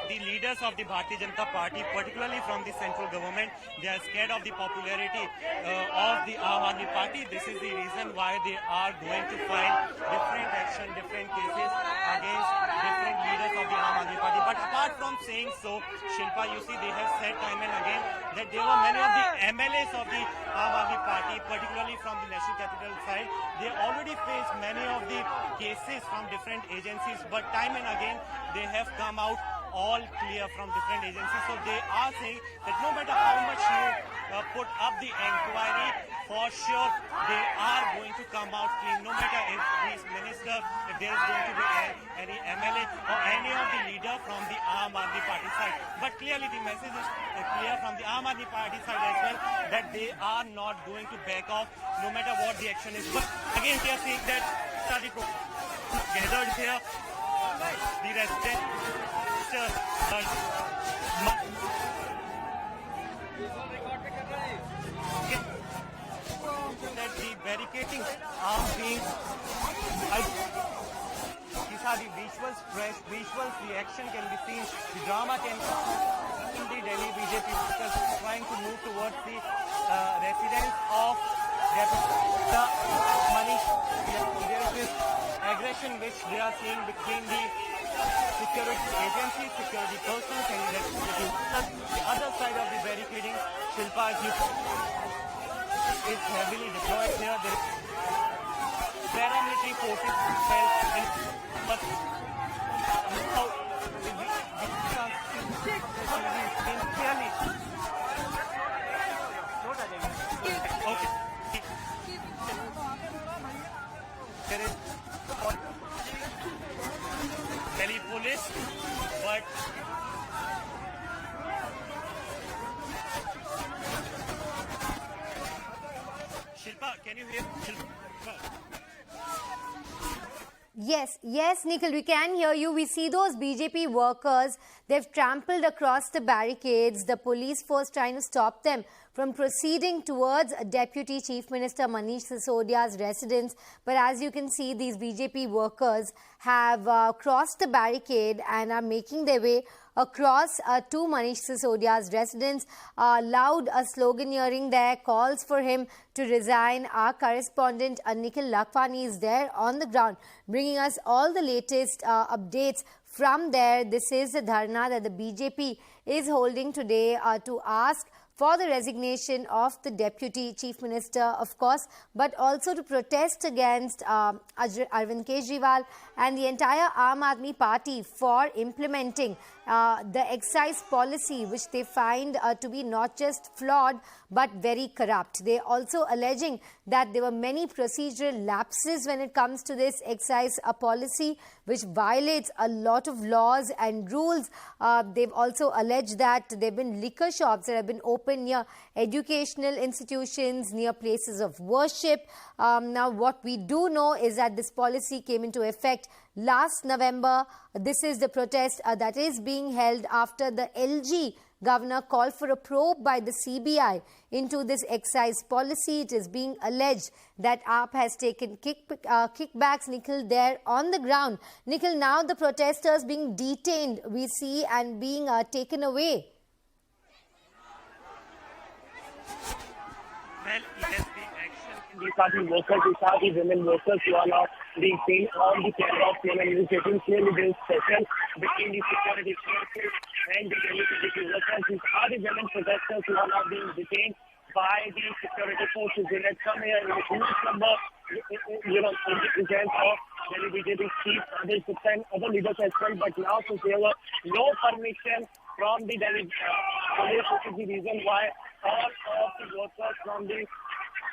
the leaders of the Bharatiya Janata Party, particularly from the central government, they are scared of the popularity of the Aam Aadmi Party. This is the reason why they are going to file different action, different cases against different leaders of the Aam Aadmi Party. But apart from saying so, Shilpa, you see, they have said time and again that there were many of the MLAs of the Aam Aadmi Party, particularly from the National Capital side. They already faced many of the cases from different agencies, but time and again they have come out all clear from different agencies. So they are saying that no matter how much you put up the inquiry, for sure they are going to come out clean. No matter if these minister, if there is going to be any MLA or any of the leader from the Aam Aadmi Party side. But clearly the message is clear from the Aam Aadmi Party side as well, that they are not going to back off no matter what the action is. But again we are seeing that study gathered here, the residents that the barricading are being, these are the visuals, the action can be seen, the drama can in the Delhi BJP because trying to move towards the residence of the Manish. There is this aggression which they are seeing between the security agencies, security persons and the other side of the barricading. Shilpa is heavily deployed here. There is paramilitary forces but now clearly okay. There is Delhi police, but Shilpa, can you hear? Shilpa. Yes, Nikhil, we can hear you. We see those BJP workers, they've trampled across the barricades, the police force trying to stop them from proceeding towards Deputy Chief Minister Manish Sisodia's residence. But as you can see, these BJP workers have crossed the barricade and are making their way across to Manish Sisodia's residence. Loud sloganeering there, calls for him to resign. Our correspondent Nikhil Lakhwani is there on the ground, bringing us all the latest updates from there. This is the Dharna that the BJP is holding today to ask for the resignation of the Deputy Chief Minister, of course, but also to protest against Arvind Kejriwal and the entire Aam Aadmi Party for implementing the excise policy, which they find to be not just flawed but very corrupt. They also alleging that there were many procedural lapses when it comes to this excise policy, which violates a lot of laws and rules. They've also alleged that there have been liquor shops that have been open near educational institutions, near places of worship. Now, what we do know is that this policy came into effect last November. This is the protest that is being held after the LG governor called for a probe by the CBI into this excise policy. It is being alleged that AAP has taken kickbacks. Nikhil, there on the ground. Nikhil, now the protesters being detained, we see, and being taken away. Well, yes, the action. These are the workers, these are the women workers who are now being seen on the camera of women initiating. Clearly there is tension between the security forces and the BJP workers. These are the women protesters who are now being detained by the security forces. They had come here in a huge number, in the presence of Delhi BJP chief, and other leaders as well. But now, since there were no permission from the Delhi police, which is the reason why all of the workers from the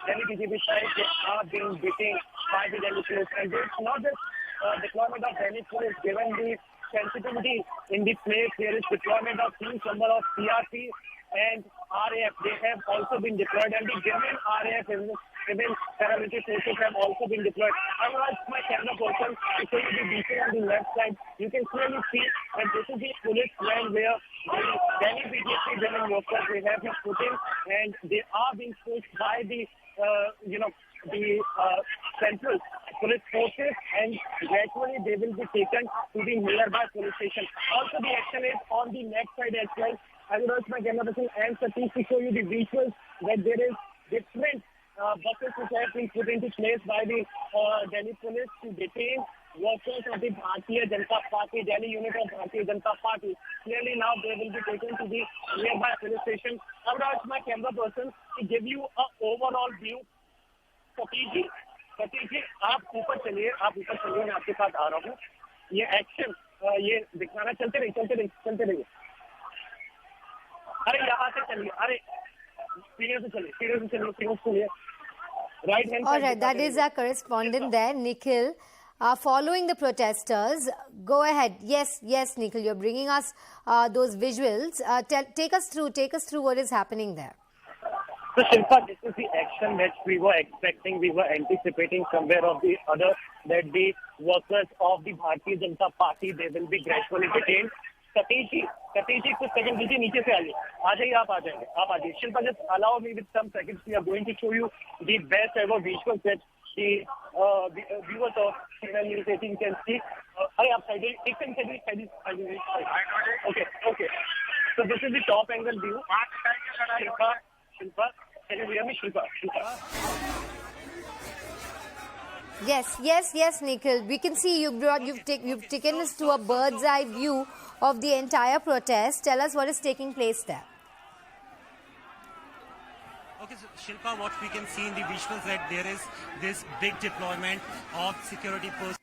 Delhi BJP side, they are being detained by the Delhi police. And it's not just deployment of Delhi police, given the sensitivity in the place, there is deployment of huge number of CRP and RAF. They have also been deployed, and the given RAF, even paramilitary forces have also been deployed. I will ask my camera person to show you the detail on the left side. You can clearly see that this is the police line where the Delhi BJP women workers, they have been put in, and they are being pushed by the, the central police forces, and gradually they will be taken to the nearby police station. Also, the action is on the next side as well. I will urge my camera person and Satish to show you the visuals that there is different buses which have been put into place by the Delhi police to detain workers of the Bharatiya Janata Party, Delhi unit of Bharatiya Janata Party. Clearly now they will be taken to the nearby police station. I would ask my camera person to give you an overall view. Satish ji आप ऊपर चलिए मैं आपके साथ आ रहा हूँ. ये action ये दिखाना चलते रहिए. अरे यहाँ से चलिए, अरे सीढ़ियों से चलिए. Right hand. All right, that is our correspondent there, Nikhil. Following the protesters, go ahead. Yes, Nikhil, you're bringing us those visuals. Take us through what is happening there. So Shilpa, this is the action that we were expecting, we were anticipating somewhere or the other, that the workers of the Bharatiya Janata Party, they will be gradually detained. Satish ji कुछ second दीजिए, नीचे से आइए, आप आ जाइए. Shilpa, just allow me with some seconds. We are going to show you the best ever visuals that the viewers of Channel News 18 can see. अरे आप side. Okay. So this is the top angle view. Shilpa, can you hear me, Shilpa? Yes, Nikhil. We can see you've taken us to a bird's eye view of the entire protest. Tell us what is taking place there. Okay, so Shilpa, what we can see in the visuals that there is this big deployment of security forces.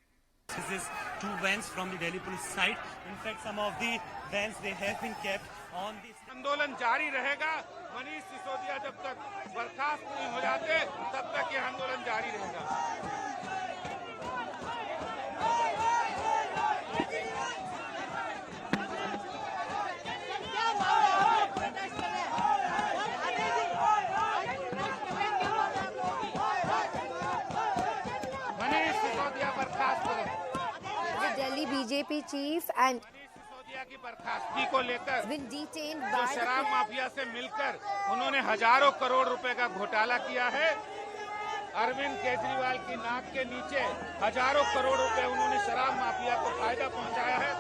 This is 2 vans from the Delhi police side. In fact, some of the vans they have been kept on this. आंदोलन जारी रहेगा. मनीष सिसोदिया जब तक बर्खास्त नहीं हो जाते तब तक ये आंदोलन जारी रहेगा. मनीष सिसोदिया बर्खास्त करें. The Delhi BJP chief and की बर्खास्तगी को लेकर been detained जो by शराब माफिया से मिलकर उन्होंने हजारों करोड़ रुपए का घोटाला किया है. अरविंद केजरीवाल की नाक के नीचे हजारों करोड़ रुपए उन्होंने शराब माफिया को फायदा पहुंचाया है.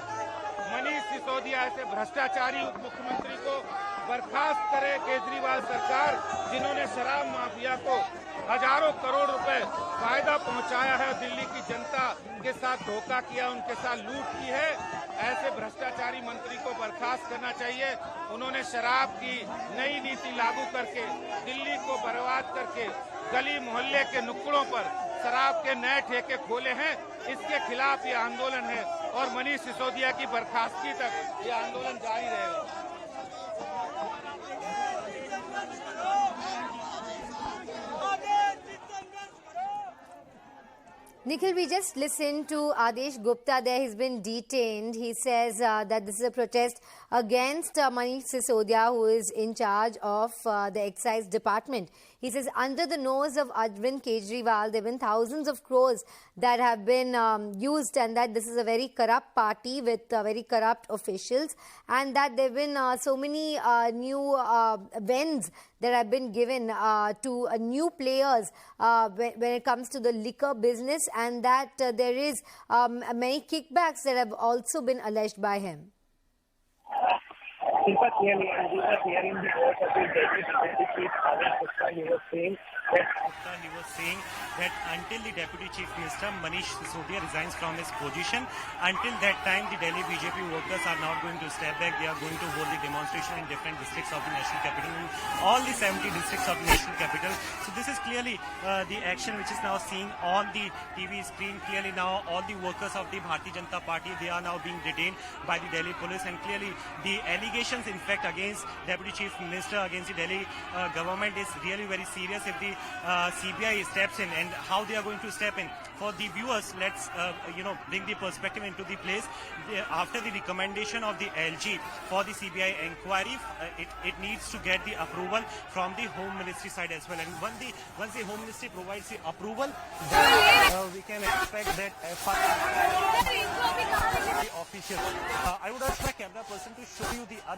मनीष सिसोदिया ऐसे भ्रष्टाचारी उप मुख्यमंत्री को बर्खास्त करे केजरीवाल सरकार, जिन्होंने शराब माफिया को हजारों करोड़ रुपए फायदा पहुंचाया है. दिल्ली की जनता के साथ धोखा किया, उनके साथ लूट की है. ऐसे भ्रष्टाचारी मंत्री को बर्खास्त करना चाहिए. उन्होंने शराब की नई नीति लागू करके दिल्ली को बर्बाद करके गली मोहल्ले के नुक्कड़ों पर शराब के नए ठेके खोले हैं. इसके खिलाफ ये आंदोलन है और मनीष सिसोदिया की बर्खास्तगी तक ये आंदोलन जारी रहेगा. Nikhil, we just listened to Adesh Gupta there. He's been detained. He says that this is a protest against Manish Sisodia, who is in charge of the excise department. He says under the nose of Arvind Kejriwal, there have been thousands of crores that have been used, and that this is a very corrupt party with very corrupt officials, and that there have been so many new vents that have been given to new players when it comes to the liquor business, and that there is many kickbacks that have also been alleged by him. Shilpa, clearly, and we are hearing the voice of the Deputy Chief Adesh Gupta. He was saying that until the Deputy Chief Minister Manish Sisodia resigns from his position, until that time the Delhi BJP workers are not going to step back. They are going to hold the demonstration in different districts of the national capital, in all the 70 districts of the national capital. So this is clearly the action which is now seen on the TV screen. Clearly now all the workers of the Bharatiya Janata Party, they are now being detained by the Delhi police, and clearly the allegations in fact against Deputy Chief Minister, against the Delhi government is really very serious. If the CBI steps in, and how they are going to step in. For the viewers, let's bring the perspective into the place. After the recommendation of the LG for the CBI inquiry, it needs to get the approval from the Home Ministry side as well. And once the Home Ministry provides the approval, then we can expect that the official. I would ask my camera person to show you the other